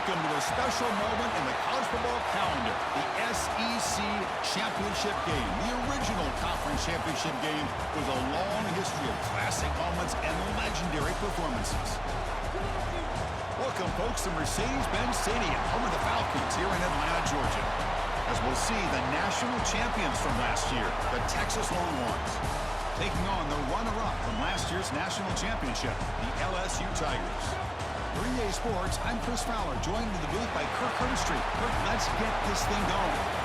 Welcome to a special moment in the college football calendar, the SEC Championship Game. The original conference championship game with a long history of classic moments and legendary performances. Welcome, folks, to Mercedes-Benz Stadium, home of the Falcons here in Atlanta, Georgia. As we'll see the national champions from last year, the Texas Longhorns, taking on the runner-up from last year's national championship, the LSU Tigers. 3A Sports, I'm Chris Fowler, joined in the booth by Kirk Herbstreit. Kirk, let's get this thing going.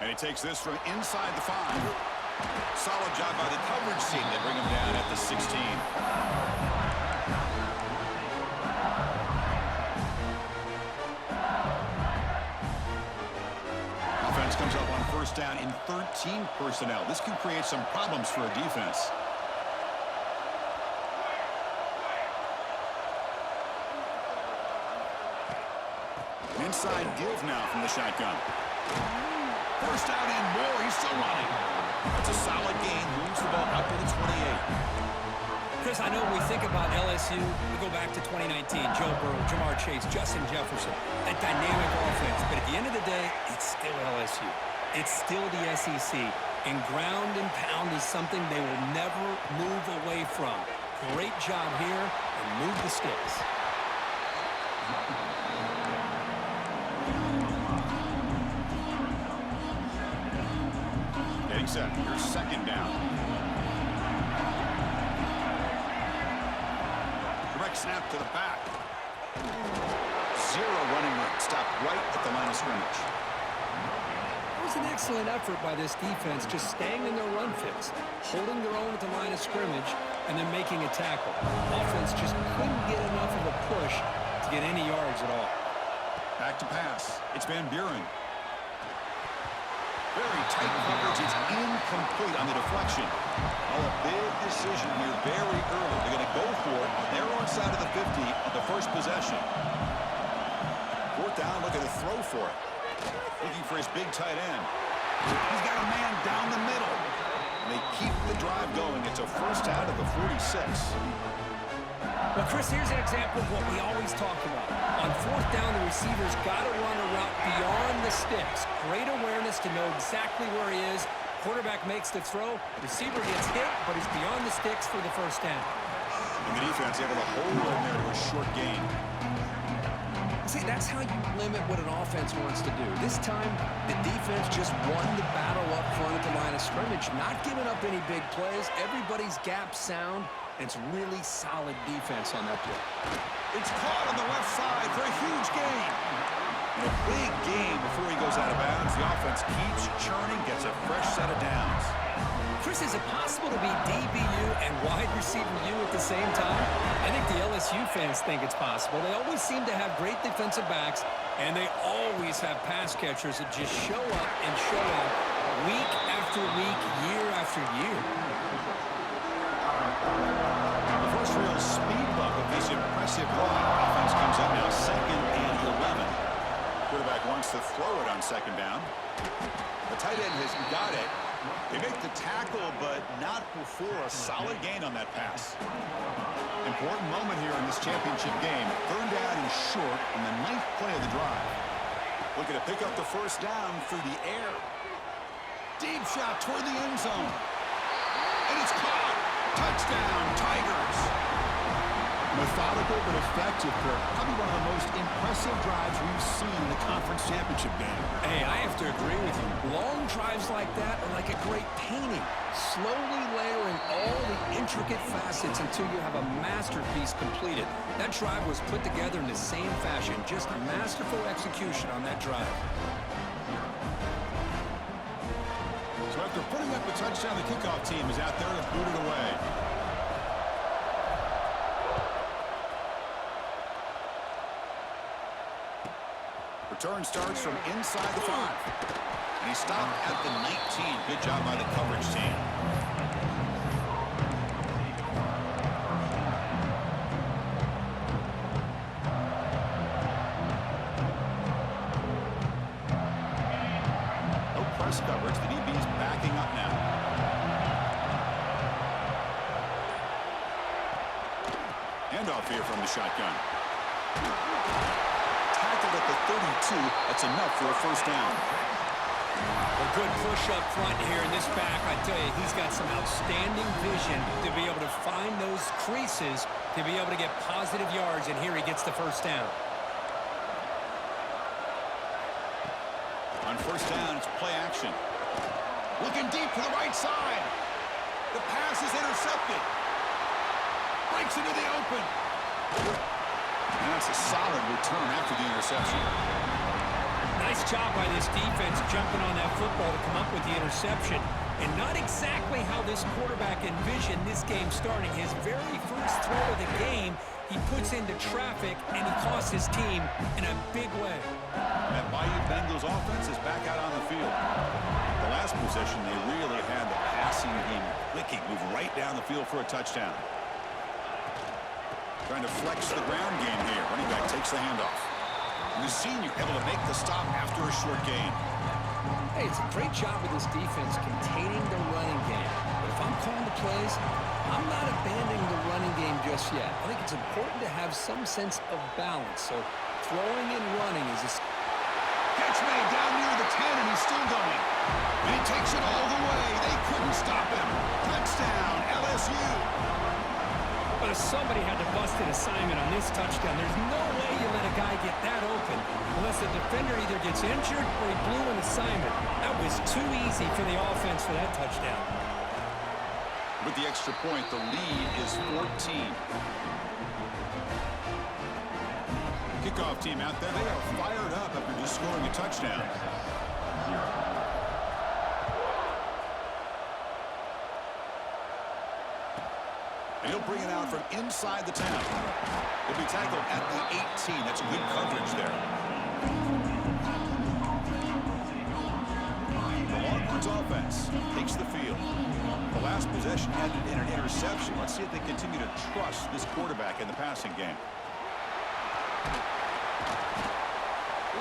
And he takes this from inside the 5. Solid job by the coverage team. They bring him down at the 16. Offense comes up on first down in 13 personnel. This can create some problems for a defense. Inside give now from the shotgun. First down and more. He's still running. It's a solid gain. Moves the ball up to the 28. Chris, I know when we think about LSU, we go back to 2019. Joe Burrow, Jamar Chase, Justin Jefferson. That dynamic offense. But at the end of the day, it's still LSU. It's still the SEC. And ground and pound is something they will never move away from. Great job here, and move the sticks. Getting set. Here's second down. Direct snap to the back. Zero running room. Stopped right at the line of scrimmage. It was an excellent effort by this defense, just staying in their run fits, holding their own at the line of scrimmage, and then making a tackle. Offense just couldn't get enough of a push to get any yards at all. Back to pass. It's Van Buren. Very tight coverage. It's incomplete on the deflection. Oh, a big decision here very early. They're going to go for it on their own side of the 50 on the first possession. Fourth down, looking to throw for it. Looking for his big tight end. He's got a man down the middle. And they keep the drive going. It's a first out of the 46. Well, Chris, here's an example of what we always talk about. On fourth down, the receiver's got to run a route beyond the sticks. Great awareness to know exactly where he is. Quarterback makes the throw. Receiver gets hit, but he's beyond the sticks for the first down. And the defense able to hold him there to a short gain. See, that's how you limit what an offense wants to do. This time, the defense just won the battle up front at the line of scrimmage, not giving up any big plays. Everybody's gap sound. It's really solid defense on that play. It's caught on the left side for a huge gain. And a big gain before he goes out of bounds. The offense keeps churning, gets a fresh set of downs. Chris, is it possible to be DBU and wide receiver U at the same time? I think the LSU fans think it's possible. They always seem to have great defensive backs, and they always have pass catchers that just show up and show out week after week, year after year. The first real speed bump of this impressive drive. Offense comes up now 2nd and 11. Quarterback wants to throw it on second down. The tight end has got it. They make the tackle, but not before a solid gain on that pass. Important moment here in this championship game. Third down and short on the 9th play of the drive. Looking to pick up the first down through the air. Deep shot toward the end zone. And it's caught. Touchdown, Tigers. Methodical but effective, Kirk. Probably one of the most impressive drives we've seen in the conference championship game. Hey, I have to agree with you. Long drives like that are like a great painting, slowly layering all the intricate facets until you have a masterpiece completed. That drive was put together in the same fashion, just a masterful execution on that drive. So after putting up a touchdown, the kickoff team is out there to boot it away. Return starts from inside the 5. And he stopped at the 19. Good job by the coverage team. No press coverage. The DB's backing up now. Handoff here from the shotgun. Tackled at the 32. That's enough for a first down. A good push up front here in this back. I tell you, he's got some outstanding vision to be able to find those creases, to be able to get positive yards, and here he gets the first down. On first down, it's play action. Looking deep to the right side. The pass is intercepted. Breaks into the open. And that's a solid return after the interception. Nice job by this defense jumping on that football to come up with the interception. And not exactly how this quarterback envisioned this game starting. His very first throw of the game, he puts into traffic, and he costs his team in a big way. That Bayou Bengals offense is back out on the field. The last possession, they really had the passing game clicking, move right down the field for a touchdown. Trying to flex the ground game here. Running back takes the handoff. And the senior able to make the stop after a short gain. Hey, it's a great job with this defense containing the running game. But if I'm calling the plays, I'm not abandoning the running game just yet. I think it's important to have some sense of balance. So throwing and running is a... Catch made down near the 10, and he's still going. And he takes it all the way. They couldn't stop him. Touchdown, LSU. But if somebody had to bust an assignment on this touchdown, there's no way you let a guy get that open unless the defender either gets injured or he blew an assignment. That was too easy for the offense for that touchdown. With the extra point, the lead is 14. Kickoff team out there, they are fired up after just scoring a touchdown. And he'll bring it out from inside the 10. He'll be tackled at the 18. That's good coverage there. The Longhorns offense takes the field. The last possession ended in an interception. Let's see if they continue to trust this quarterback in the passing game.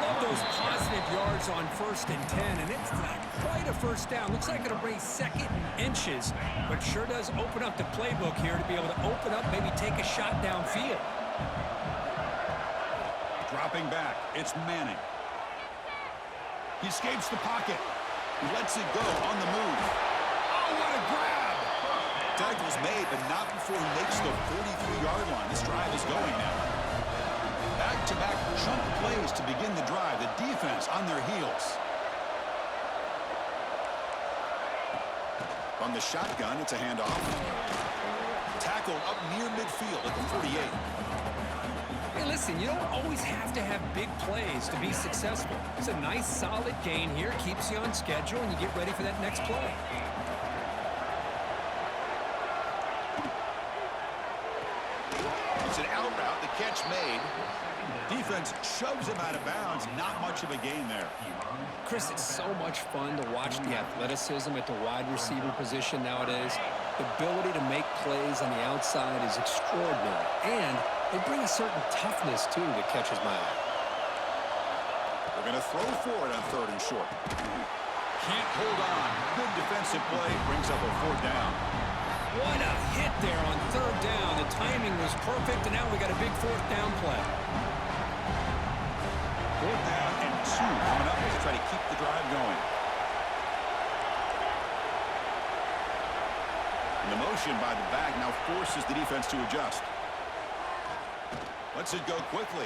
Love those positive yards on 1st and 10, and it's not quite a first down. Looks like it'll bring 2nd inches, but sure does open up the playbook here to be able to open up, maybe take a shot downfield. Dropping back, it's Manning. He escapes the pocket. He lets it go on the move. Oh, what a grab! Tackle's made, but not before he makes the 43-yard line. This drive is going now. Back-to-back chunk plays to begin the drive. The defense on their heels. On the shotgun, it's a handoff. Tackle up near midfield at the 48. Hey, listen, you don't always have to have big plays to be successful. It's a nice, solid gain here. Keeps you on schedule, and you get ready for that next play. It's an out route. The catch made. Defense shoves him out of bounds. Not much of a gain there. Chris, it's so much fun to watch the athleticism at the wide receiver position nowadays. The ability to make plays on the outside is extraordinary. And they bring a certain toughness, too, that catches my eye. They're going to throw for it on 3rd and short. Can't hold on. Good defensive play. Brings up a 4th down. What a hit there on 3rd down. The timing was perfect, and now we got a big 4th down play. 4th down and 2 coming up to try to keep the drive going. And the motion by the back now forces the defense to adjust. Lets it go quickly.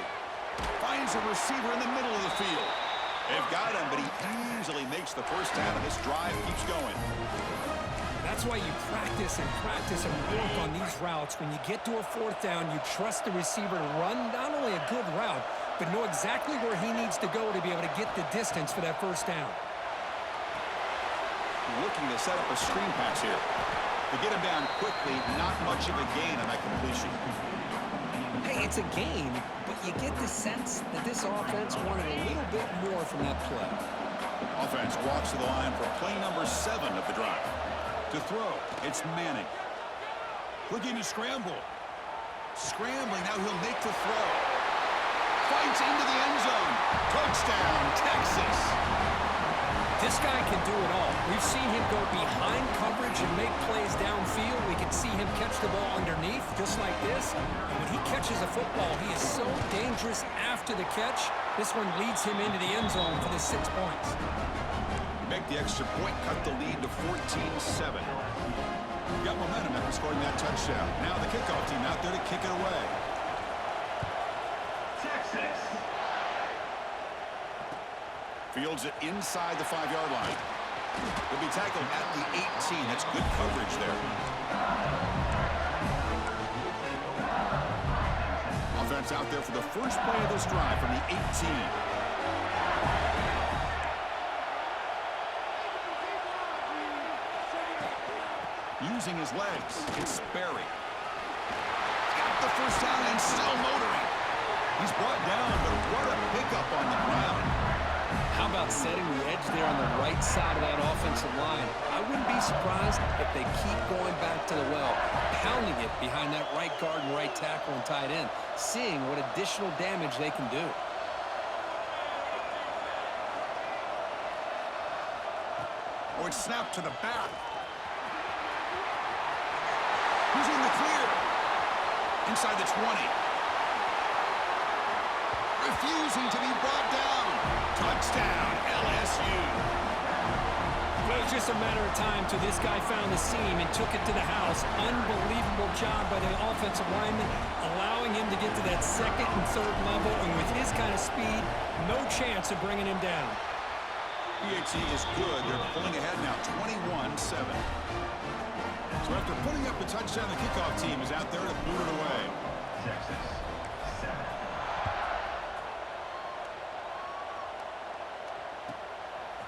Finds a receiver in the middle of the field. They've got him, but he easily makes the first down, and this drive keeps going. That's why you practice and work on these routes. When you get to a fourth down, you trust the receiver to run not only a good route, but know exactly where he needs to go to be able to get the distance for that first down. Looking to set up a screen pass here. To get him down quickly, not much of a gain on that completion. Hey, it's a gain, but you get the sense that this offense wanted a little bit more from that play. Offense walks to the line for play number 7 of the drive. To throw, it's Manning. Looking to scramble. Scrambling, now he'll make the throw. Fights into the end zone. Touchdown, Texas. This guy can do it all. We've seen him go behind coverage and make plays downfield. We can see him catch the ball underneath, just like this. And when he catches a football, he is so dangerous after the catch. This one leads him into the end zone for the 6 points. Make the extra point, cut the lead to 14-7. Got momentum after scoring that touchdown. Now the kickoff team out there to kick it away. Texas. Fields it inside the 5-yard line. He'll be tackled at the 18. That's good coverage there. Offense out there for the first play of this drive from the 18. Using his legs, it's Sperry. Got the first down and still motoring. He's brought down, but what a pickup on the ground. How about setting the edge there on the right side of that offensive line? I wouldn't be surprised if they keep going back to the well, pounding it behind that right guard and right tackle and tight end, seeing what additional damage they can do. Or it's snapped to the back. Who's in the clear? Inside the 20. Refusing to be brought down. Touchdown, LSU. Well, it was just a matter of time till this guy found the seam and took it to the house. Unbelievable job by the offensive lineman, allowing him to get to that second and third level, and with his kind of speed, no chance of bringing him down. PAT is good. They're pulling ahead now, 21-7. So after putting up a touchdown, the kickoff team is out there to boot it away. Texas, 7.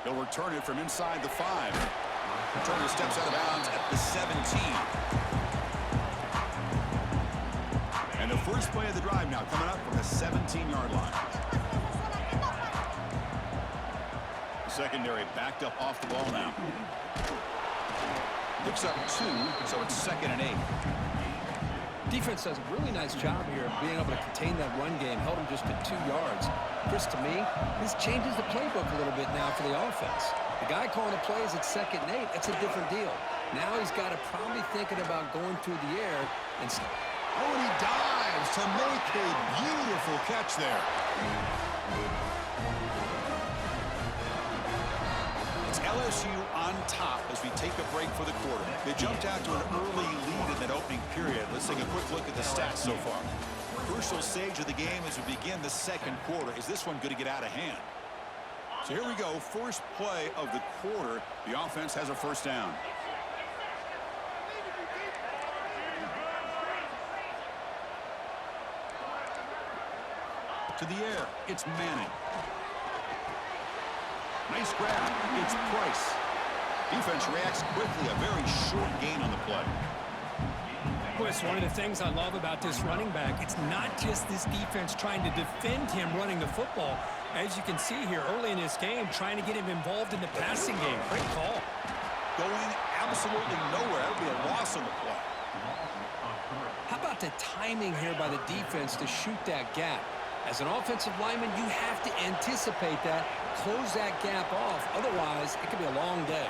He'll return it from inside the 5. Turner steps out of bounds at the 17. And the first play of the drive now coming up from the 17-yard line. The secondary backed up off the ball now. Picks up 2, so it's 2nd and 8. Defense does a really nice job here of being able to contain that run game, held him just at 2 yards. Chris, to me, this changes the playbook a little bit now for the offense. The guy calling the plays at 2nd and 8, that's a different deal. Now he's got to probably thinking about going through the air. And he dives to make a beautiful catch there. It's LSU on top as we take a break for the quarter. They jumped out to an early lead in that opening period. Let's take a quick look at the stats so far. Crucial stage of the game as we begin the second quarter. Is this one going to get out of hand? So here we go. First play of the quarter. The offense has a first down. To the air. It's Manning. Nice grab. It's Price. Defense reacts quickly. A very short gain on the play. Chris, one of the things I love about this running back, it's not just this defense trying to defend him running the football. As you can see here early in this game, trying to get him involved in the passing game. Great call. Going absolutely nowhere. That would be a loss on the play. How about the timing here by the defense to shoot that gap? As an offensive lineman, you have to anticipate that, close that gap off. Otherwise, it could be a long day.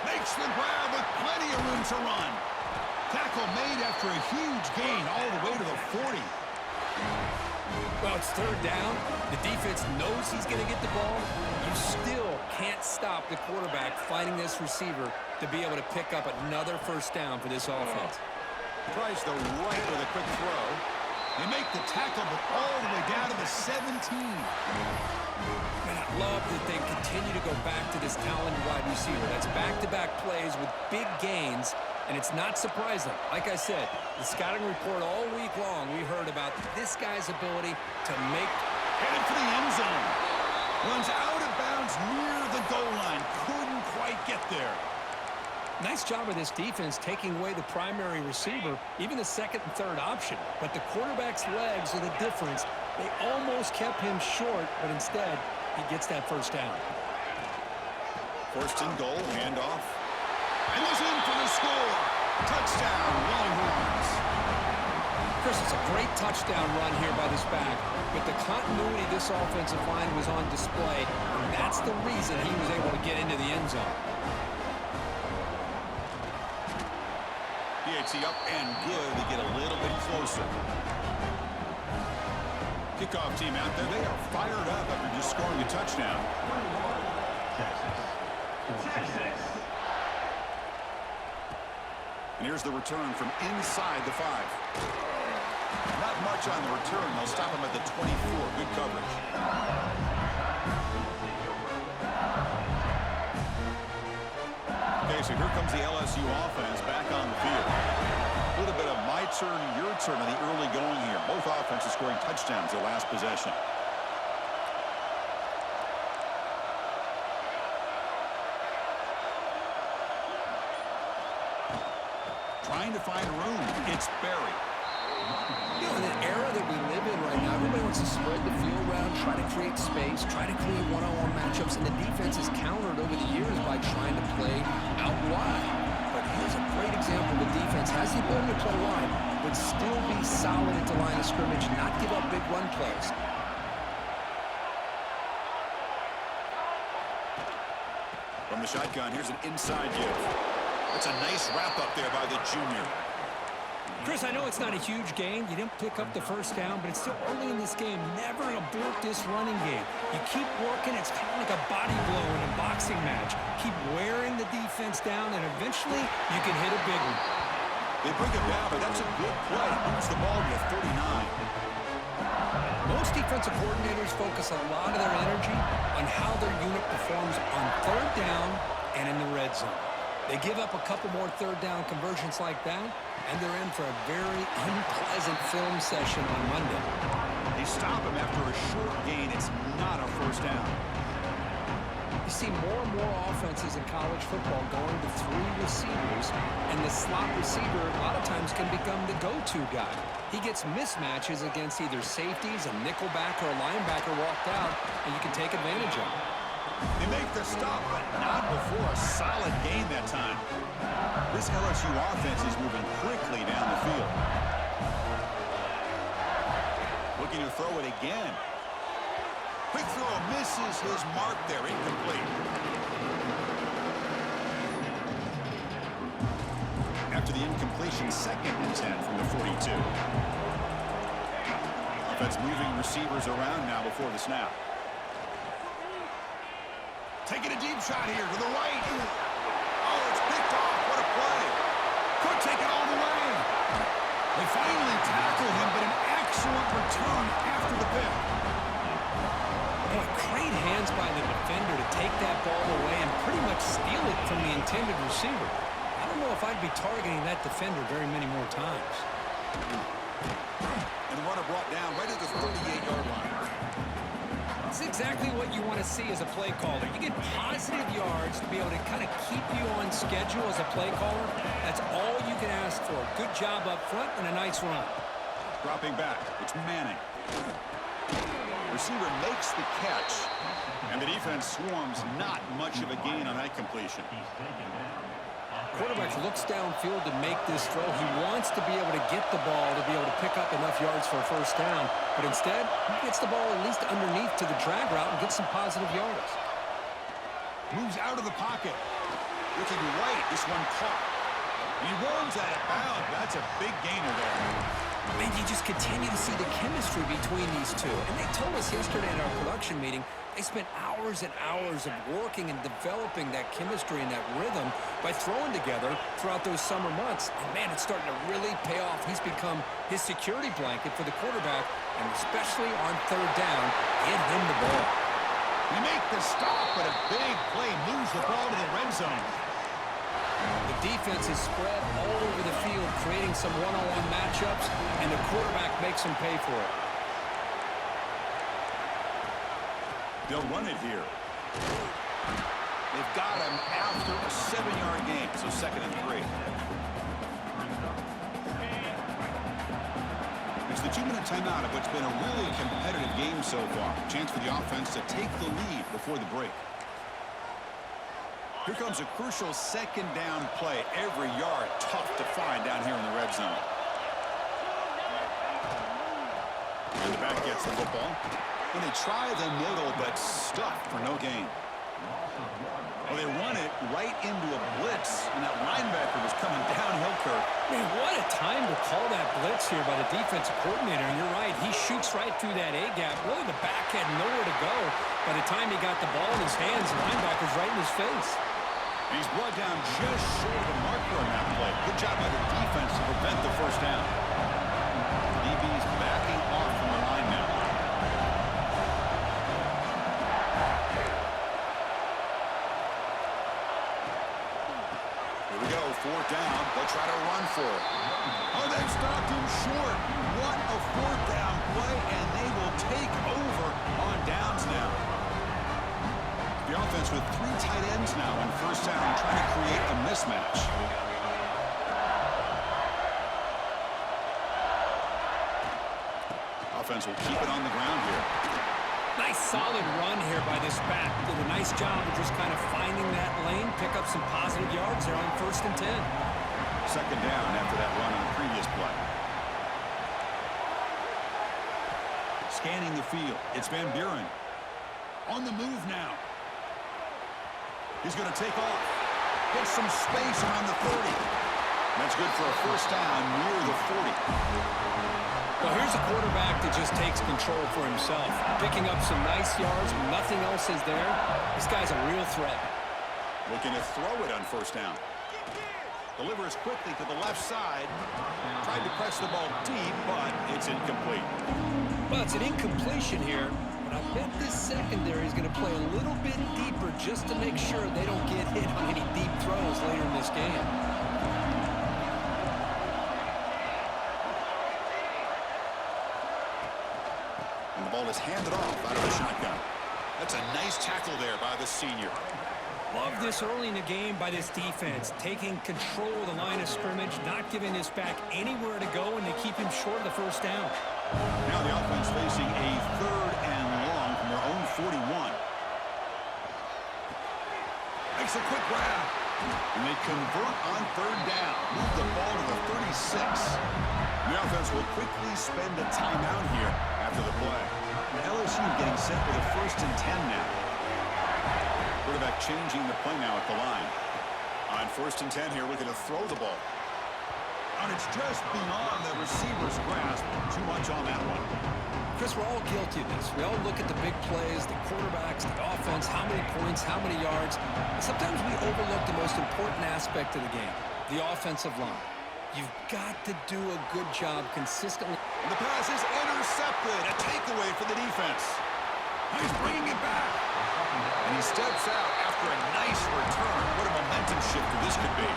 Makes the grab with plenty of room to run. Tackle made after a huge gain all the way to the 40. Well, it's 3rd down. The defense knows he's going to get the ball. You still can't stop the quarterback fighting this receiver to be able to pick up another first down for this offense. Tries the right with a quick throw. They make the tackle, but all the way down to the 17. And I love that they continue to go back to this talented wide receiver. That's back-to-back plays with big gains, and it's not surprising. Like I said, the scouting report all week long, we heard about this guy's ability to make... Headed for the end zone. Runs out of bounds near the goal line. Couldn't quite get there. Nice job of this defense taking away the primary receiver, even the second and third option. But the quarterback's legs are the difference. They almost kept him short, but instead, he gets that first down. First and goal, handoff. And he's in for the score. Touchdown, Longhorns. Chris, it's a great touchdown run here by this back, but the continuity of this offensive line was on display, and that's the reason he was able to get into the end zone. PAT up and good to get a little bit closer. Kickoff team out there. They are fired up after just scoring a touchdown. And here's the return from inside the 5. Not much on the return. They'll stop him at the 24. Good coverage. Okay, so here comes the LSU offense back on the field. A little bit of my turn, your turn in the early going here. Both offenses scoring touchdowns their last possession. Trying to find room. It's Berry. You know, in the era that we live in right now, everybody wants to spread the field around, try to create space, try to create one-on-one matchups, and the defense is countered over the years by trying to play out wide. But here's a great example. The defense has the ability to play wide, but still be solid at the line of scrimmage, not give up big run plays. From the shotgun, here's an inside give. It's a nice wrap up there by the junior. Chris, I know it's not a huge gain. You didn't pick up the first down, but it's still early in this game. Never abort this running game. You keep working. It's kind of like a body blow in a boxing match. Keep wearing the defense down, and eventually you can hit a big one. They bring him down, but that's a good play. Moves the ball to 39. Most defensive coordinators focus a lot of their energy on how their unit performs on third down and in the red zone. They give up a couple more third down conversions like that, and they're in for a very unpleasant film session on Monday. They stop him after a short gain. It's not a first down. You see more and more offenses in college football going to 3 receivers, and the slot receiver a lot of times can become the go-to guy. He gets mismatches against either safeties, a nickelback, or a linebacker walked out, and you can take advantage of it. They make the stop, but not before a solid gain that time. This LSU offense is moving quickly down the field. Looking to throw it again. Quick throw misses his mark there, incomplete. After the incompletion, 2nd and 10 from the 42. Offense moving receivers around now before the snap. Taking a deep shot here to the right. Oh, it's picked off. What a play. Could take it all the way. They finally tackle him, but an excellent return after the pick. Boy, great hands by the defender to take that ball away and pretty much steal it from the intended receiver. I don't know if I'd be targeting that defender very many more times. And the runner brought down right at the 38-yard line. That's exactly what you want to see as a play caller. You get positive yards to be able to kind of keep you on schedule as a play caller. That's all you can ask for. Good job up front and a nice run. Dropping back, it's Manning. Receiver makes the catch, and the defense swarms. Not much of a gain on that completion. Quarterback looks downfield to make this throw. He wants to be able to get the ball to be able to pick up enough yards for a first down, but instead, he gets the ball at least underneath to the drag route and gets some positive yards. Moves out of the pocket. Looking right, this one caught. He runs out of bounds. That's a big gainer there. Man, you just continue to see the chemistry between these two. And they told us yesterday in our production meeting, they spent hours and hours of working and developing that chemistry and that rhythm by by throwing together throughout those summer months. And, man, it's starting to really pay off. He's become his security blanket for the quarterback, and especially on third down, get him the ball. You make the stop, but a big play moves the ball to the red zone. The defense is spread all over the field, creating some one-on-one matchups, and the quarterback makes them pay for it. They'll run it here. They've got him after a 7-yard gain, so 2nd and 3. It's the 2-minute timeout of what's been a really competitive game so far. Chance for the offense to take the lead before the break. Here comes a crucial 2nd down play. Every yard tough to find down here in the red zone. And the back gets the football. And they try the middle, but stuffed for no gain. Well, they run it right into a blitz, and that linebacker was coming downhill, Kirk. Man, what a time to call that blitz here by the defensive coordinator. And you're right, he shoots right through that A-gap. Really, the back had nowhere to go. By the time he got the ball in his hands, the linebacker's right in his face. And he's brought down just short of the marker on that play. Good job by the defense to prevent the first down. DB's backing off from the line now. Here we go, 4th down. They'll try to run for it. Oh, they've stopped him short. What a 4th down play, and they will take over on downs now. The offense with 3 tight ends now on 1st down, trying to create a mismatch. Offense will keep it on the ground here. Nice solid run here by this back. Did a nice job of just kind of finding that lane, pick up some positive yards there on 1st and 10. 2nd down after that run on the previous play. Scanning the field. It's Van Buren. On the move now. He's going to take off. Get some space around the 30. That's good for a 1st down near the 40. Well, here's a quarterback that just takes control for himself. Picking up some nice yards. Nothing else is there. This guy's a real threat. Looking to throw it on 1st down. Delivers quickly to the left side. Tried to press the ball deep, but it's incomplete. Well, it's an incompletion here. I bet this secondary is going to play a little bit deeper just to make sure they don't get hit on any deep throws later in this game. And the ball is handed off out of the shotgun. That's a nice tackle there by the senior. Love this early in the game by this defense, taking control of the line of scrimmage, not giving this back anywhere to go, and they keep him short of the 1st down. Now the offense facing a 3rd and long from their own 41. Makes a quick grab. And they convert on 3rd down. Move the ball to the 36. The offense will quickly spend a timeout here after the play. And LSU getting set for the 1st and 10 now. Quarterback changing the play now at the line. On 1st and 10 here, looking to throw the ball. And it's just beyond the receiver's grasp. Too much on that one. Chris, we're all guilty of this. We all look at the big plays, the quarterbacks, the offense, how many points, how many yards. And sometimes we overlook the most important aspect of the game, the offensive line. You've got to do a good job consistently. And the pass is intercepted. A takeaway for the defense. He's bringing it back. And he steps out after a nice return. What a momentum shifter this could be.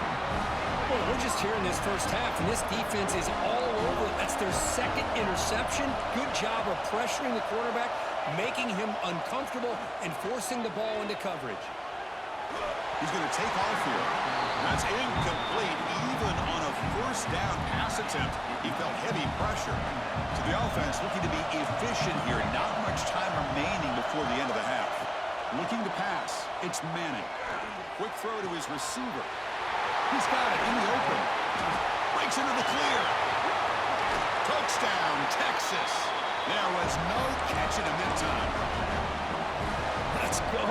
Well, we're just here in this 1st half, and this defense is all over. That's their 2nd interception. Good job of pressuring the quarterback, making him uncomfortable, and forcing the ball into coverage. He's going to take off here. That's incomplete. Even on a 1st down pass attempt, he felt heavy pressure. So the offense looking to be efficient here. Not much time remaining before the end of the half. Looking to pass. It's Manning. Quick throw to his receiver. He's got it in the open. Breaks into the clear. Touchdown, Texas. There was no catching him in time. Let's go.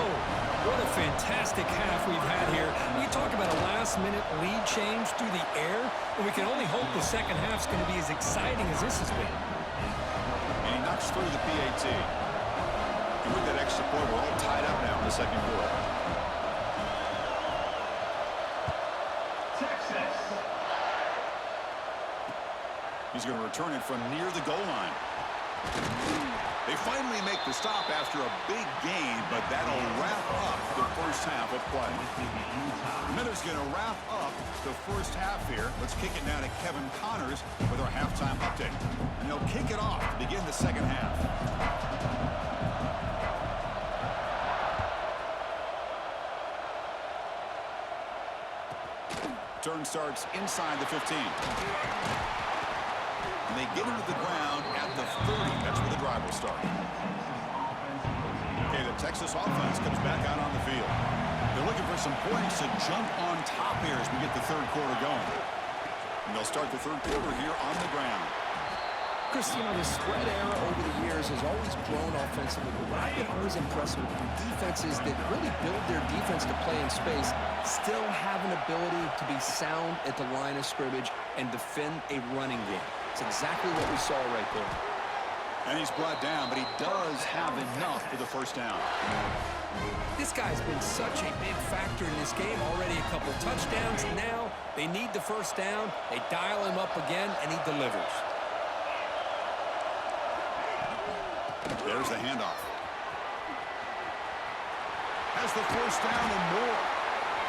What a fantastic half we've had here. You talk about a last-minute lead change through the air, and we can only hope the 2nd half's going to be as exciting as this has been. And he knocks through the PAT. And with that extra point, we're all tied up now in the 2nd quarter. He's going to return it from near the goal line. They finally make the stop after a big gain, but that'll wrap up the first half of play. Miller's going to wrap up the first half here. Let's kick it now to Kevin Connors with our halftime update. And they'll kick it off to begin the second half. Turn starts inside the 15. And they get into the ground at the 30. That's where the drive will start. Okay, the Texas offense comes back out on the field. They're looking for some points to jump on top here as we get the third quarter going. And they'll start the third quarter here on the ground. Chris, you know, the spread era over the years has always grown offensively, but what I've been always impressed with are defenses that really build their defense to play in space, still have an ability to be sound at the line of scrimmage and defend a running game. It's exactly what we saw right there. And he's brought down, but he does have enough for the first down. This guy's been such a big factor in this game. Already a couple touchdowns. Now they need the first down. They dial him up again, and he delivers. There's the handoff. Has the first down and more.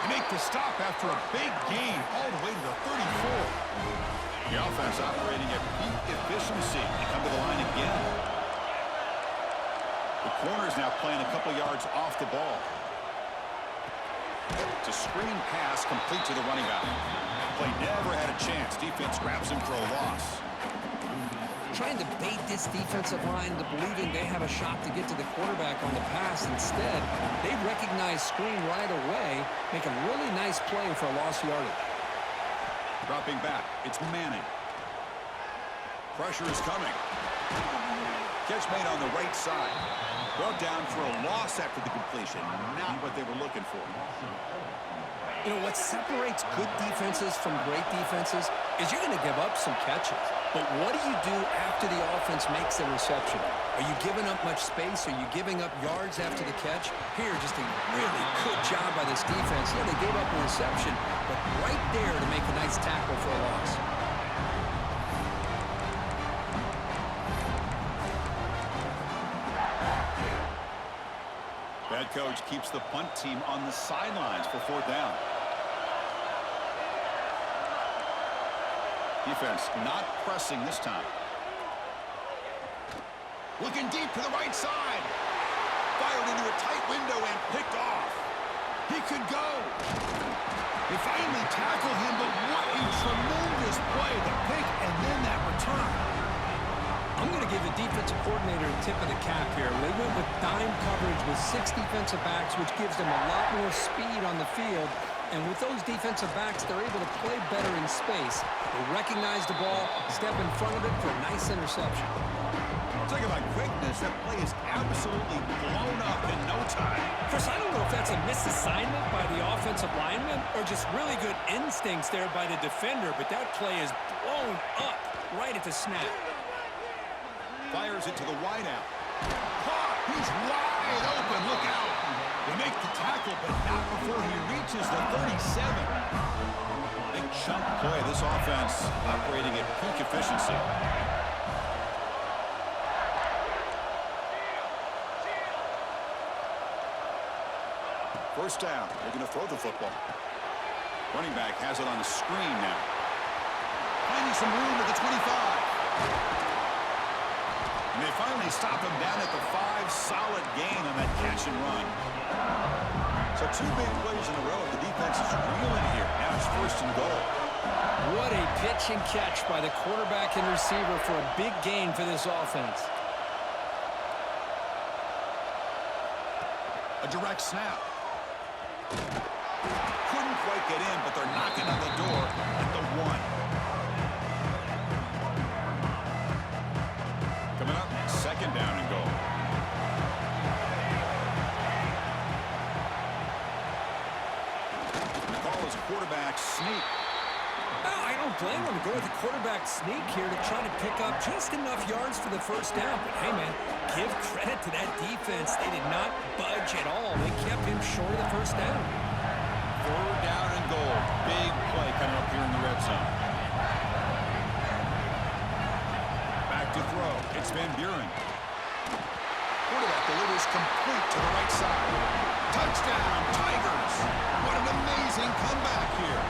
They make the stop after a big gain all the way to the 34. The offense operating at peak efficiency. They come to the line again. The corner's now playing a couple yards off the ball. It's a screen pass complete to the running back. Play never had a chance. Defense grabs him for a loss. Trying to bait this defensive line into believing they have a shot to get to the quarterback on the pass. Instead, they recognize screen right away, make a really nice play for a lost yardage. Dropping back, it's Manning. Pressure is coming. Catch made on the right side. Brought down for a loss after the completion. Not what they were looking for. You know, what separates good defenses from great defenses is you're going to give up some catches. But what do you do after the offense makes the reception? Are you giving up much space? Are you giving up yards after the catch? Here, just a really good job by this defense. Yeah, they gave up a reception, but right there to make a nice tackle for a loss. Head coach keeps the punt team on the sidelines for fourth down. Defense not pressing this time. Looking deep to the right side. Fired into a tight window and picked off. He could go. They finally tackled him, but what a tremendous play. The pick and then that return. I'm going to give the defensive coordinator a tip of the cap here. They went with dime coverage with 6 defensive backs, which gives them a lot more speed on the field. And with those defensive backs, they're able to play better in space. They recognize the ball, step in front of it for a nice interception. Talking about quickness, that play is absolutely blown up in no time. Chris, I don't know if that's a misassignment by the offensive lineman or just really good instincts there by the defender, but that play is blown up right at the snap. Fires it to the wideout. Caught! He's wide open. Look out! They make the tackle, but not before he reaches the 37. Big chunk play. This offense operating at peak efficiency. First down. They're going to throw the football. Running back has it on the screen now. Finding some room at the 25. And they finally stop him down at the 5. Solid gain on that catch and run. So 2 big plays in a row. The defense is reeling here. Now it's first and goal. What a pitch and catch by the quarterback and receiver for a big gain for this offense. A direct snap. Couldn't quite get in, but they're knocking on the door at the 1. Coming up, second down and goal. The call is a quarterback sneak. I don't blame him to go with the quarterback sneak here to try to pick up just enough yards for the first down. But hey, man, give credit to that defense. They did not budge at all. They kept him short of the first down. Third down and goal. Big play coming up here in the red zone. Van Buren. Quarterback delivers complete to the right side. Touchdown, Tigers! What an amazing comeback here.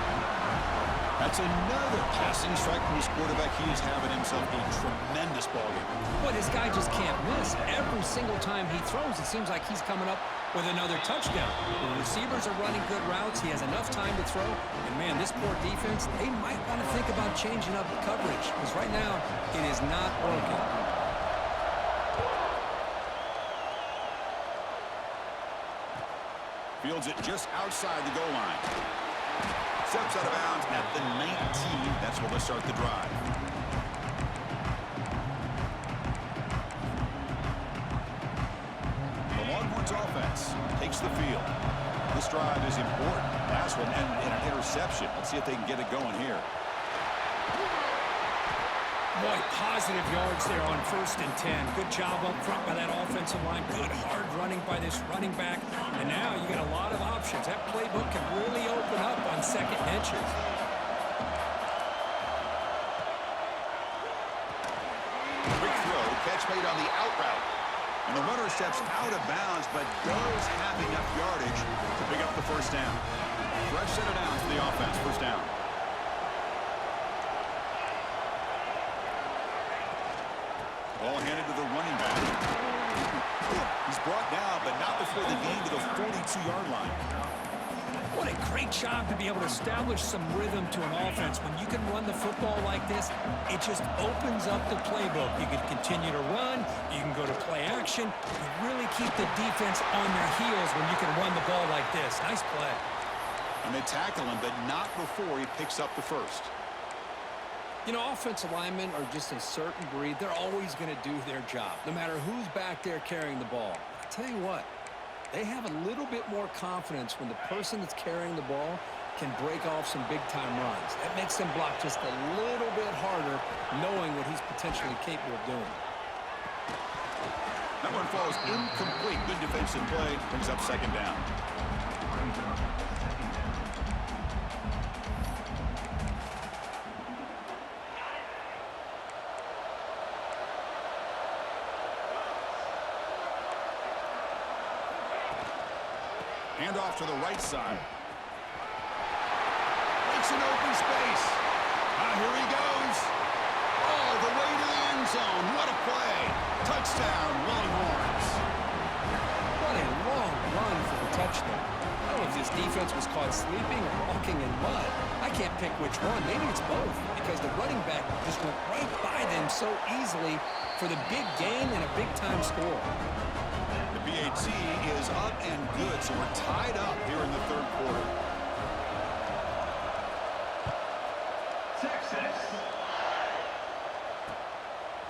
That's another passing strike from his quarterback. He is having himself a tremendous ballgame. Boy, this guy just can't miss. Every single time he throws, it seems like he's coming up with another touchdown. The receivers are running good routes. He has enough time to throw. And, man, this poor defense, they might want to think about changing up the coverage because right now it is not working. Fields it just outside the goal line. Steps out of bounds at the 19. That's where they'll start the drive. The Longhorns offense takes the field. This drive is important. Last one ended in an interception. Let's see if they can get it going here. Boy, positive yards there on 1st and 10. Good job up front by that offensive line. Good hard running by this running back. And now you got a lot of options. That playbook can really open up on 2nd and inches. Quick throw, catch made on the out route. And the runner steps out of bounds, but does have enough yardage to pick up the first down. Fresh set of downs for the offense, first down. Ball handed to the running back. He's brought down, but not before the gain to the 42-yard line. What a great job to be able to establish some rhythm to an offense. When you can run the football like this, it just opens up the playbook. You can continue to run. You can go to play action. You really keep the defense on their heels when you can run the ball like this. Nice play. And they tackle him, but not before he picks up the first. You know, offensive linemen are just a certain breed. They're always going to do their job, no matter who's back there carrying the ball. I tell you what, they have a little bit more confidence when the person that's carrying the ball can break off some big-time runs. That makes them block just a little bit harder, knowing what he's potentially capable of doing. That one falls incomplete. Good defensive play. Brings up 2nd down. Handoff to the right side. Makes an open space. Here he goes. All the way to the end zone. What a play. Touchdown, Longhorns. What a long run for the touchdown. I don't know if this defense was caught sleeping or walking in mud. I can't pick which one. Maybe it's both because the running back just went right by them so easily for the big gain and a big-time score. The PAT is up and good, so we're tied up here in the 3rd quarter.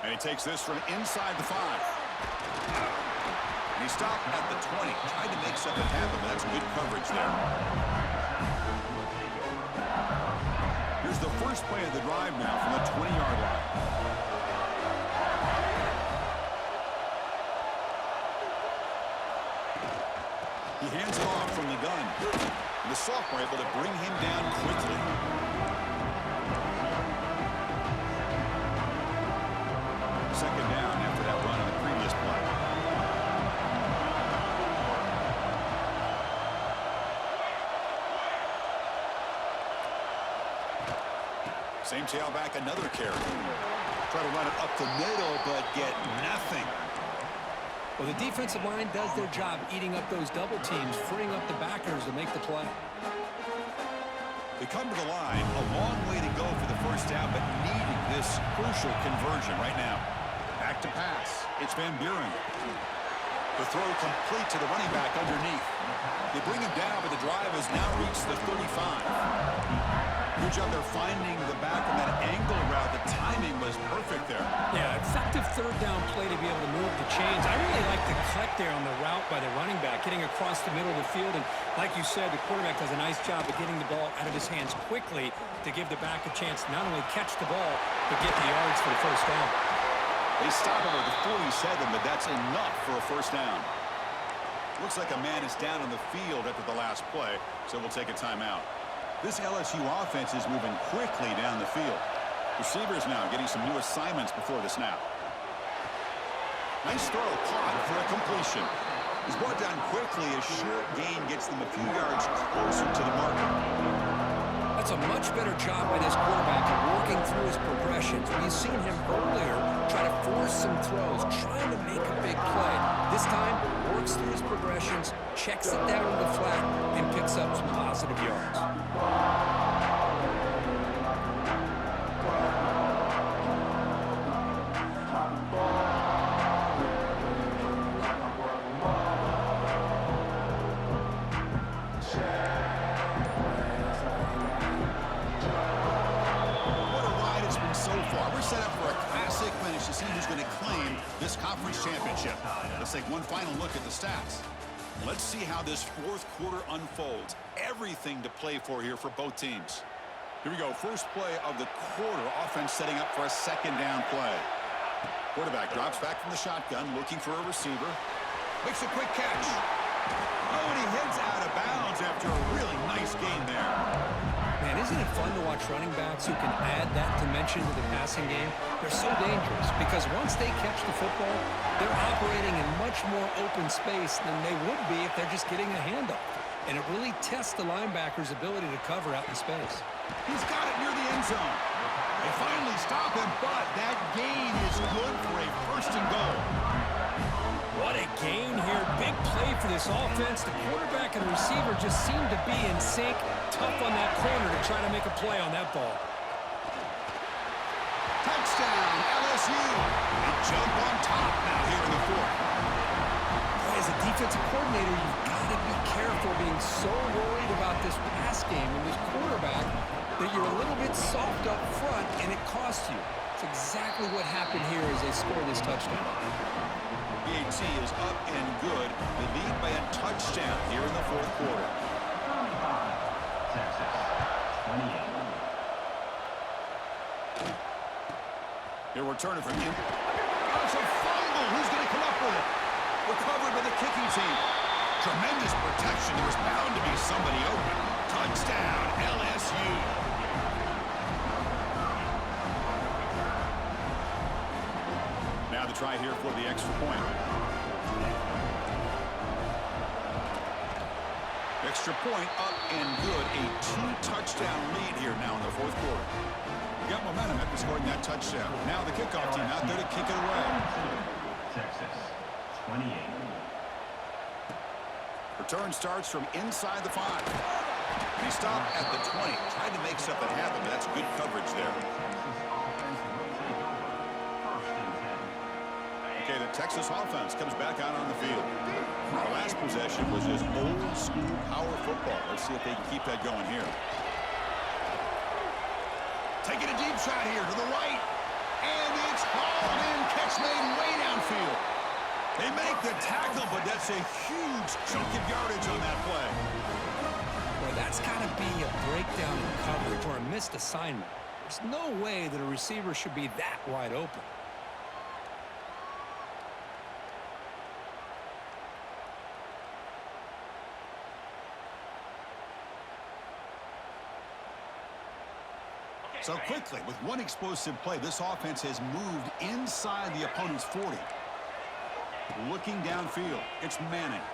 And he takes this from inside the 5. And he stopped at the 20. Tried to make something happen, but that's good coverage there. Here's the first play of the drive now from the 20-yard line. He hands it off from the gun. And the sophomore able to bring him down quickly. Second down after that run on the previous play. Same tailback, another carry. Try to run it up the middle, but get nothing. Well, the defensive line does their job eating up those double teams, freeing up the backers to make the play. They come to the line, a long way to go for the first down, but needing this crucial conversion right now. Back to pass. It's Van Buren. The throw complete to the running back underneath. They bring him down, but the drive has now reached the 35. Good job there finding the back on that angle route. The timing was perfect there. Yeah, effective 3rd down play to be able to move the chains. I really like the cut there on the route by the running back, getting across the middle of the field. And like you said, the quarterback does a nice job of getting the ball out of his hands quickly to give the back a chance to not only catch the ball, but get the yards for the first down. They stop him at the 47, but that's enough for a first down. Looks like a man is down on the field after the last play, so we'll take a timeout. This LSU offense is moving quickly down the field. Receivers now getting some new assignments before the snap. Nice throw caught for a completion. He's brought down quickly. A short gain gets them a few yards closer to the marker. That's a much better job by this quarterback of working through his progressions. We've seen him earlier try to force some throws, trying to make a big play. This time, works through his progressions, checks it down in the flat, and picks up some positive yards. Set up for a classic finish to see who's going to claim this conference championship. Let's take one final look at the stats. Let's see how this fourth quarter unfolds. Everything to play for here for both teams. Here we go. First play of the quarter. Offense setting up for a second down play. Quarterback drops back from the shotgun, looking for a receiver. Makes a quick catch. Oh, and he heads out of bounds after a really nice gain there. Man, isn't it fun to watch running backs who can add that dimension to the passing game? They're so dangerous because once they catch the football, they're operating in much more open space than they would be if they're just getting a handoff. And it really tests the linebacker's ability to cover out in space. He's got it near the end zone. They finally stop him, but that gain is good for a first and goal. What a gain here. Big play for this offense. The quarterback and receiver just seem to be in sync. Tough on that corner to try to make a play on that ball. Touchdown, LSU. They jump on top now here in the fourth. Boy, as a defensive coordinator, you've got to be careful being so worried about this pass game and this quarterback that you're a little bit soft up front and it costs you. It's exactly what happened here as they score this touchdown. BAT is up and good. They lead by a touchdown here in the fourth quarter. Texas, 28. Here we're turning from him. Oh, it's a fumble. Who's going to come up with it? Recovered by the kicking team. Tremendous protection. There's bound to be somebody open. Touchdown, LSU. Now the try here for the extra point. Extra point up and good. A two-touchdown lead here now in the fourth quarter. You got momentum after scoring that touchdown. Now the kickoff team out there to kick it away. Texas, 28. Return starts from inside the 5. He stopped at the 20. Tried to make something happen, but that's good coverage there. Okay, the Texas offense comes back out on the field. The last possession was just old-school power football. Let's see if they can keep that going here. Taking a deep shot here to the right. And it's hauled in. Catch made way downfield. They make the tackle, but that's a huge chunk of yardage on that play. Boy, that's got to be a breakdown in coverage or a missed assignment. There's no way that a receiver should be that wide open. So quickly, with one explosive play, this offense has moved inside the opponent's 40. Looking downfield, it's Manning.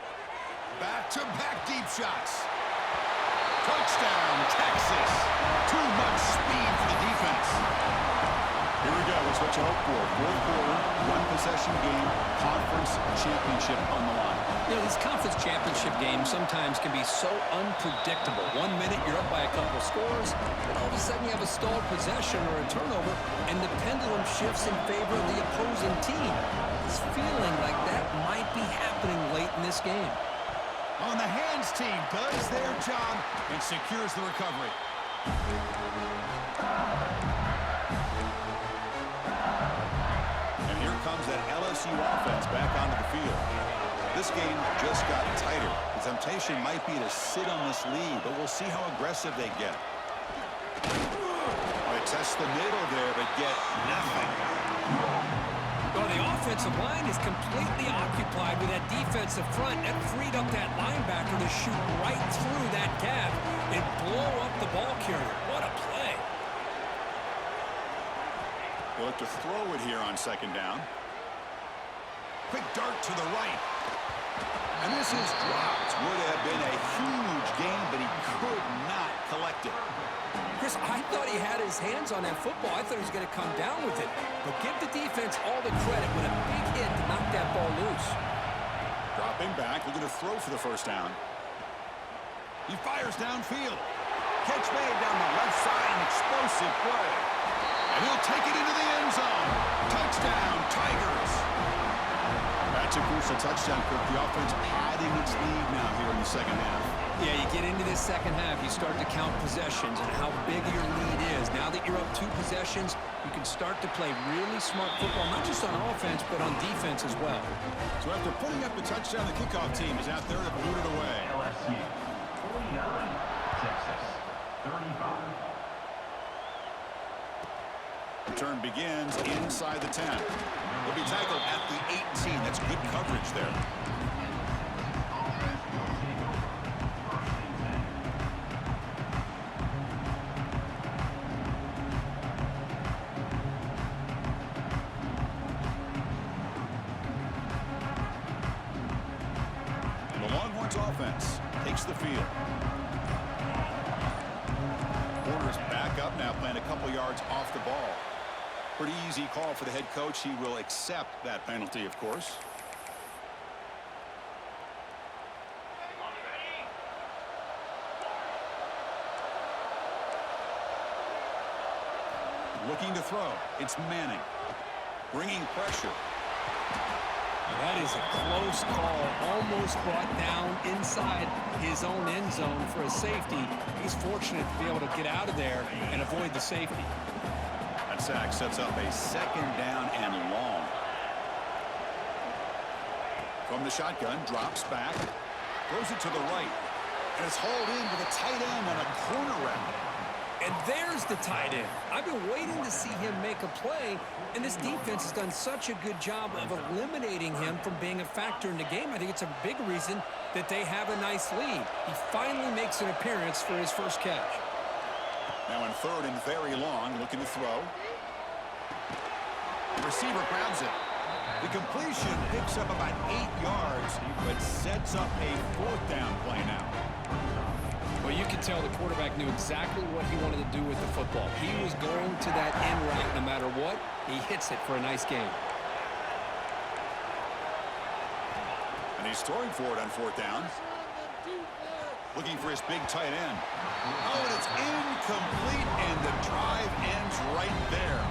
Back-to-back deep shots. Touchdown, Texas. Too much speed for the defense. Here we go. It's what you hope for. Fourth quarter, one-possession game, conference championship on the line. You know, these conference championship games sometimes can be so unpredictable. 1 minute you're up by a couple of scores, and all of a sudden you have a stalled possession or a turnover, and the pendulum shifts in favor of the opposing team. It's feeling like that might be happening late in this game. On the hands team does their job and secures the recovery. And here comes that LSU offense back onto the field. This game just got tighter. The temptation might be to sit on this lead, but we'll see how aggressive they get. They test the middle there, but get nothing. Well, the offensive line is completely occupied with that defensive front. That freed up that linebacker to shoot right through that gap and blow up the ball carrier. What a play. They look to throw it here on second down. Quick dart to the right. And this is dropped. Would have been a huge gain, but he could not collect it. Chris, I thought he had his hands on that football. I thought he was going to come down with it. But give the defense all the credit with a big hit to knock that ball loose. Dropping back, looking to throw for the first down. He fires downfield. Catch made down the left side, an explosive play. And he'll take it into the end zone. Touchdown, Tigers. That's a crucial touchdown, Kirk. The offense padding its lead now here in the second half. Yeah, you get into this second half, you start to count possessions and how big your lead is. Now that you're up 2 possessions, you can start to play really smart football, not just on offense, but on defense as well. So after putting up the touchdown, the kickoff team is out there to boot it away. LSU 49, Texas 35. Return begins inside the 10. He'll be tackled at the 18. That's good coverage there. And the Longhorns offense takes the field. Porter's back up now, playing a couple yards off the ball. Pretty easy call for the head coach. He will accept that penalty, of course. Looking to throw. It's Manning. Bringing pressure. That is a close call. Almost brought down inside his own end zone for a safety. He's fortunate to be able to get out of there and avoid the safety. That sack sets up a second down and long. From the shotgun, drops back, throws it to the right, and it's hauled in with a tight end on a corner route. And there's the tight end. I've been waiting to see him make a play, and this defense has done such a good job of eliminating him from being a factor in the game. I think it's a big reason that they have a nice lead. He finally makes an appearance for his first catch. Now in third and very long, looking to throw. The receiver grabs it. The completion picks up about 8 yards, but sets up a 4th down play now. Well, you could tell the quarterback knew exactly what he wanted to do with the football. He was going to that end route no matter what. He hits it for a nice gain. And he's throwing for it on 4th down. Looking for his big tight end. Oh, and it's incomplete, and the drive ends right there.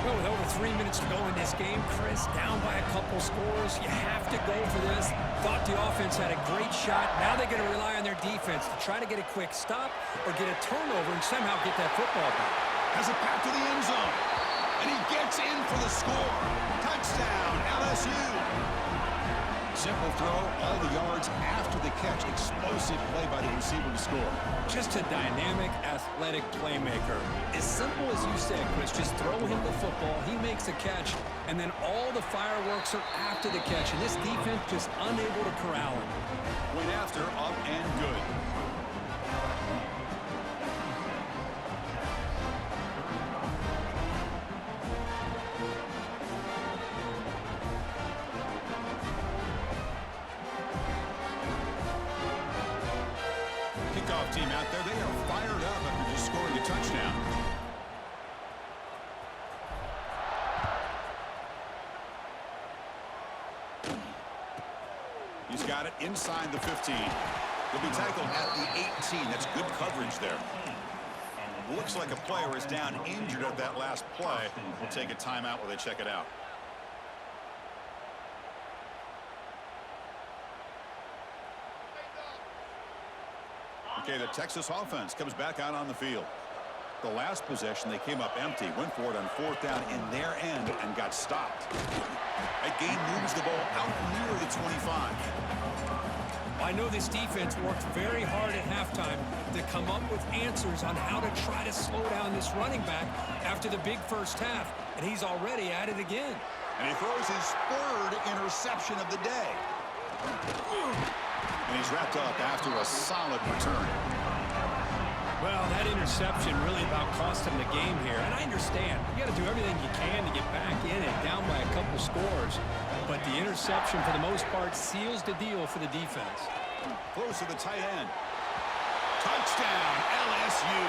Well, with over 3 minutes to go in this game, Chris, down by a couple scores, you have to go for this. Thought the offense had a great shot. Now they're going to rely on their defense to try to get a quick stop or get a turnover and somehow get that football back. Has a path to the end zone. And he gets in for the score. Touchdown, LSU. Simple throw, all the yards after the catch. Explosive play by the receiver to score. Just a dynamic, athletic playmaker. As simple as you said, Chris, just throw him the football, he makes a catch, and then all the fireworks are after the catch. And this defense just unable to corral him. Went after, up and good. Kickoff team out there, they are fired up after just scoring a touchdown. He's got it inside the 15. He'll be tackled at the 18. That's good coverage there. Looks like a player is down injured at that last play. We'll take a timeout while they check it out. Okay, the Texas offense comes back out on the field. The last possession, they came up empty, went for it on 4th down in their end and got stopped. That gain moves the ball out near the 25. I know this defense worked very hard at halftime to come up with answers on how to try to slow down this running back after the big first half, and he's already at it again. And he throws his 3rd interception of the day. And he's wrapped up after a solid return. Well, that interception really about cost him the game here. And I understand. You got to do everything you can to get back in it, down by a couple scores. But the interception, for the most part, seals the deal for the defense. Close to the tight end. Touchdown, LSU.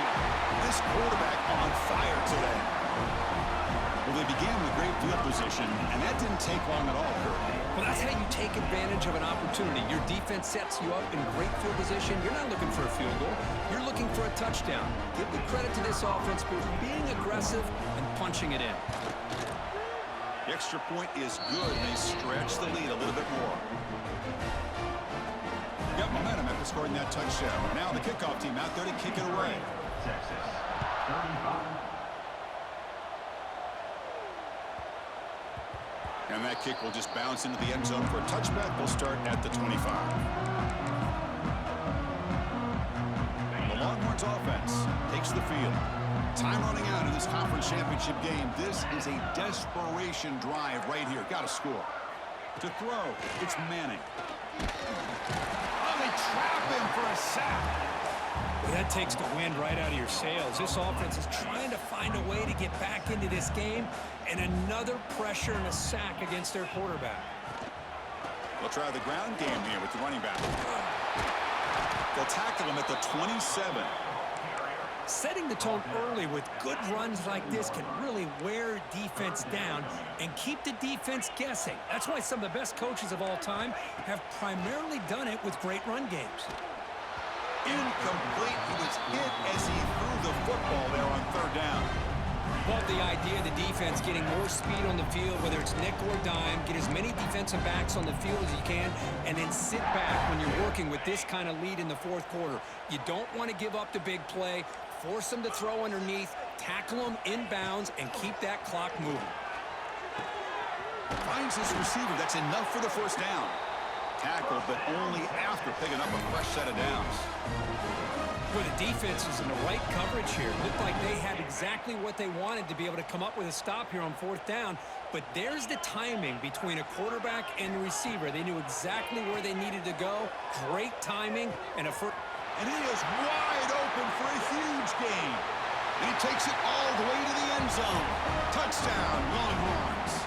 This quarterback on fire today. Well, they began with great field position, and that didn't take long at all, Kurt. Well, that's how you take advantage of an opportunity. Your defense sets you up in great field position. You're not looking for a field goal. You're looking for a touchdown. Give the credit to this offense for being aggressive and punching it in. The extra point is good, and they stretch the lead a little bit more. Got momentum after scoring that touchdown. Now the kickoff team out there to kick it away. Texas, 35. And that kick will just bounce into the end zone for a touchback. We'll start at the 25. The Longhorns offense takes the field. Time running out in this conference championship game. This is a desperation drive right here. Got to score. To throw, it's Manning. Oh, they trap him for a sack. Well, that takes the wind right out of your sails. This offense is trying to find a way to get back into this game, and another pressure and a sack against their quarterback. They'll try the ground game here with the running back. They'll tackle him at the 27. Setting the tone early with good runs like this can really wear defense down and keep the defense guessing. That's why some of the best coaches of all time have primarily done it with great run games. Incomplete. He was hit as he threw the football there on third down. Well, the idea of the defense getting more speed on the field, whether it's nickel or dime, get as many defensive backs on the field as you can, and then sit back when you're working with this kind of lead in the fourth quarter. You don't want to give up the big play, force them to throw underneath, tackle them inbounds, and keep that clock moving. Finds his receiver. That's enough for the first down. Tackle, but only after picking up a fresh set of downs. Well, the defense was in the right coverage here. Looked like they had exactly what they wanted to be able to come up with a stop here on fourth down. But there's the timing between a quarterback and the receiver. They knew exactly where they needed to go. Great timing and a first. And he is wide open for a huge gain. And he takes it all the way to the end zone. Touchdown, Longhorns.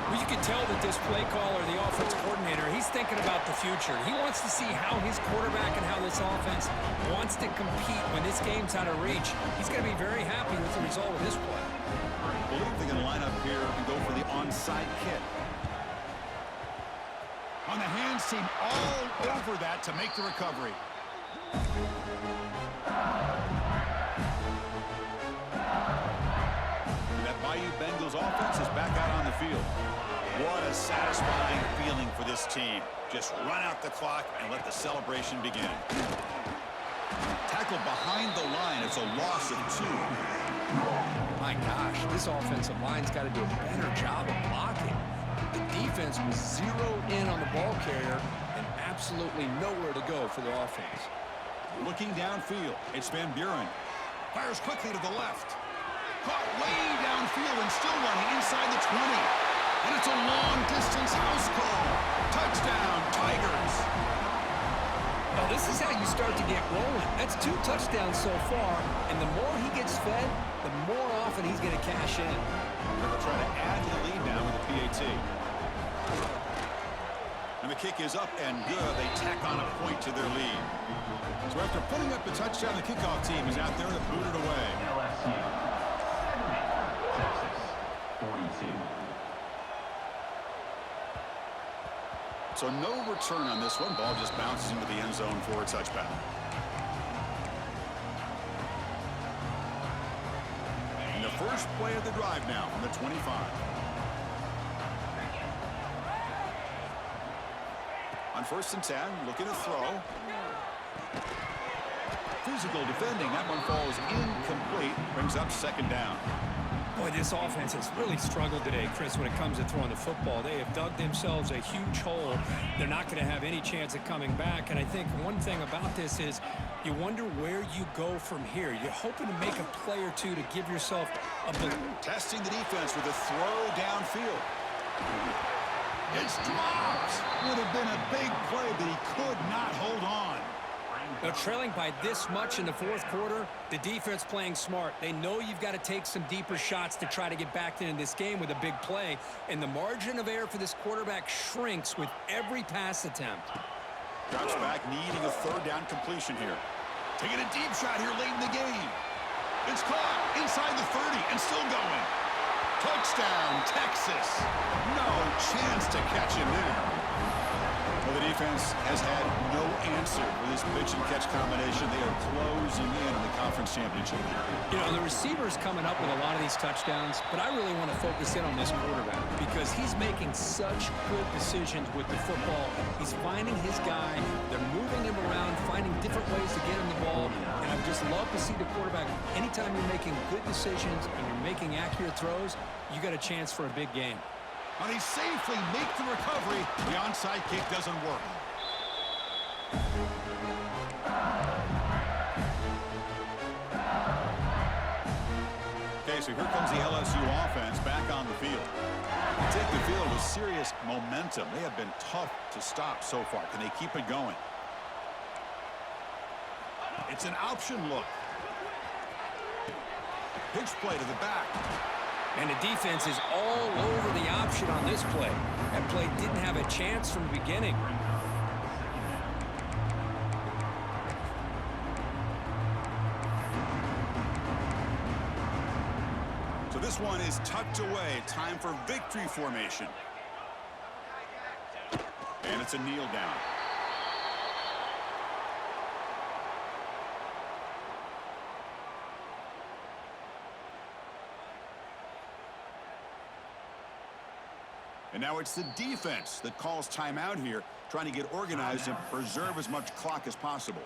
Well, you can tell that this play caller, the offense coordinator, he's thinking about the future. He wants to see how his quarterback and how this offense wants to compete when this game's out of reach. He's going to be very happy with the result of this play. I believe they're going to line up here and go for the onside kick. On the hands team, all over that to make the recovery. That Bayou Bengals offense is back out on the field. What a satisfying feeling for this team. Just run out the clock and let the celebration begin. Tackled behind the line. It's a loss of 2. My gosh, this offensive line's got to do a better job of blocking. The defense was zeroed in on the ball carrier and absolutely nowhere to go for the offense. Looking downfield, it's Van Buren. Fires quickly to the left. Caught way downfield and still running inside the 20. And it's a long-distance house call. Touchdown, Tigers. Well, this is how you start to get rolling. That's 2 touchdowns so far, and the more he gets fed, the more often he's going to cash in. They're going to try to add to the lead now with the PAT. And the kick is up and good. They tack on a point to their lead. So after putting up the touchdown, the kickoff team is out there to boot it away. LSU, Texas, 42. So no return on this one. Ball just bounces into the end zone for a touchback. And the first play of the drive now from the 25. On 1st and 10, looking to throw. Physical defending. That one falls incomplete. Brings up 2nd down. Boy, this offense has really struggled today, Chris, when it comes to throwing the football. They have dug themselves a huge hole. They're not going to have any chance of coming back. And I think one thing about this is you wonder where you go from here. You're hoping to make a play or two to give yourself a belief. Testing the defense with a throw downfield. It's dropped. Would have been a big play, but he could not hold on. Now, trailing by this much in the fourth quarter, the defense playing smart. They know you've got to take some deeper shots to try to get back into this game with a big play, and the margin of error for this quarterback shrinks with every pass attempt. Drops back, needing a third down completion here. Taking a deep shot here late in the game. It's caught inside the 30 and still going. Touchdown, Texas. No chance to catch him there. Well, the defense has had no answer for this pitch and catch combination. They are closing in on the conference championship. You know, the receiver's coming up with a lot of these touchdowns, but I really want to focus in on this quarterback because he's making such good decisions with the football. He's finding his guy. They're moving him around, finding different ways to get him the ball, and I just love to see the quarterback. Anytime you're making good decisions and you're making accurate throws, you got a chance for a big game. And he safely makes the recovery. The onside kick doesn't work. Okay, so here comes the LSU offense back on the field. They take the field with serious momentum. They have been tough to stop so far. Can they keep it going? It's an option look. Pitch play to the back. And the defense is all over the option on this play. That play didn't have a chance from the beginning. So this one is tucked away. Time for victory formation. And it's a kneel down. And now it's the defense that calls timeout here, trying to get organized and preserve as much clock as possible.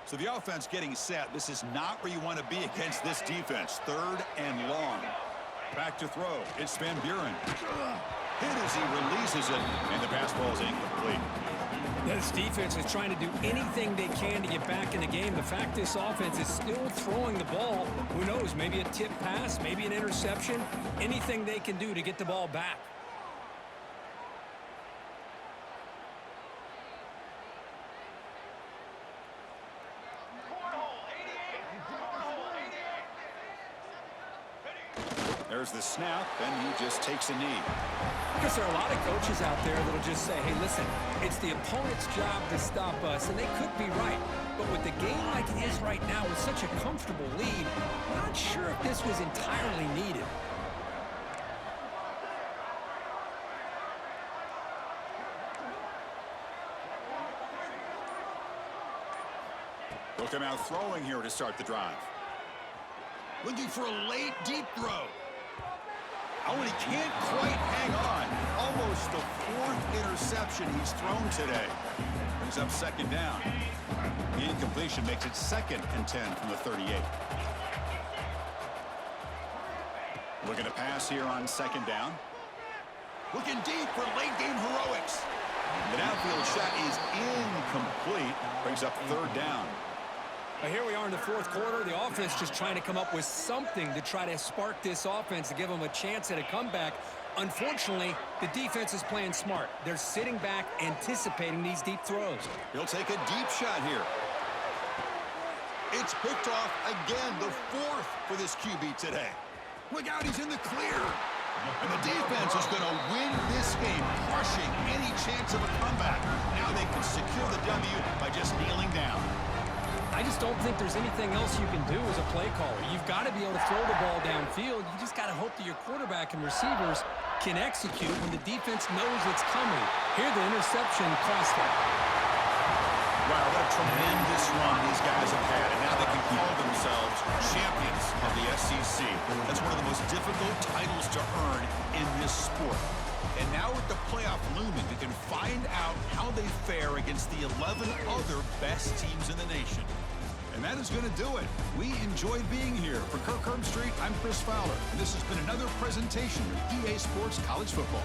So the offense getting set. This is not where you want to be against this defense. Third and long. Back to throw. It's Van Buren. Hit as he releases it, and the pass ball is incomplete. This defense is trying to do anything they can to get back in the game. The fact this offense is still throwing the ball, who knows, maybe a tip pass, maybe an interception, anything they can do to get the ball back. There's the snap, and he just takes a knee. Because there are a lot of coaches out there that'll just say, hey, listen, it's the opponent's job to stop us, and they could be right. But with the game like it is right now, with such a comfortable lead, I'm not sure if this was entirely needed. They'll come out throwing here to start the drive. Looking for a late, deep throw. Oh, and he can't quite hang on. Almost the fourth interception he's thrown today. Brings up second down. The incompletion makes it 2nd and 10 from the 38. Looking to pass here on second down. Looking deep for late game heroics. The downfield shot is incomplete. Brings up third down. Now here we are in the fourth quarter. The offense just trying to come up with something to try to spark this offense to give them a chance at a comeback. Unfortunately, the defense is playing smart. They're sitting back, anticipating these deep throws. He'll take a deep shot here. It's picked off again, the fourth for this QB today. Look out, he's in the clear. And the defense is going to win this game, crushing any chance of a comeback. Now they can secure the W by just kneeling down. I just don't think there's anything else you can do as a play caller. You've got to be able to throw the ball downfield. You just got to hope that your quarterback and receivers can execute when the defense knows it's coming. Here, the interception cost them. Wow, what a tremendous run these guys have had, and now they can call themselves champions of the SEC. That's one of the most difficult titles to earn in this sport. And now with the playoff looming, we can find out how they fare against the 11 other best teams in the nation. And that is going to do it. We enjoyed being here. For Kirk Herbstreit, I'm Chris Fowler, and this has been another presentation of EA Sports College Football.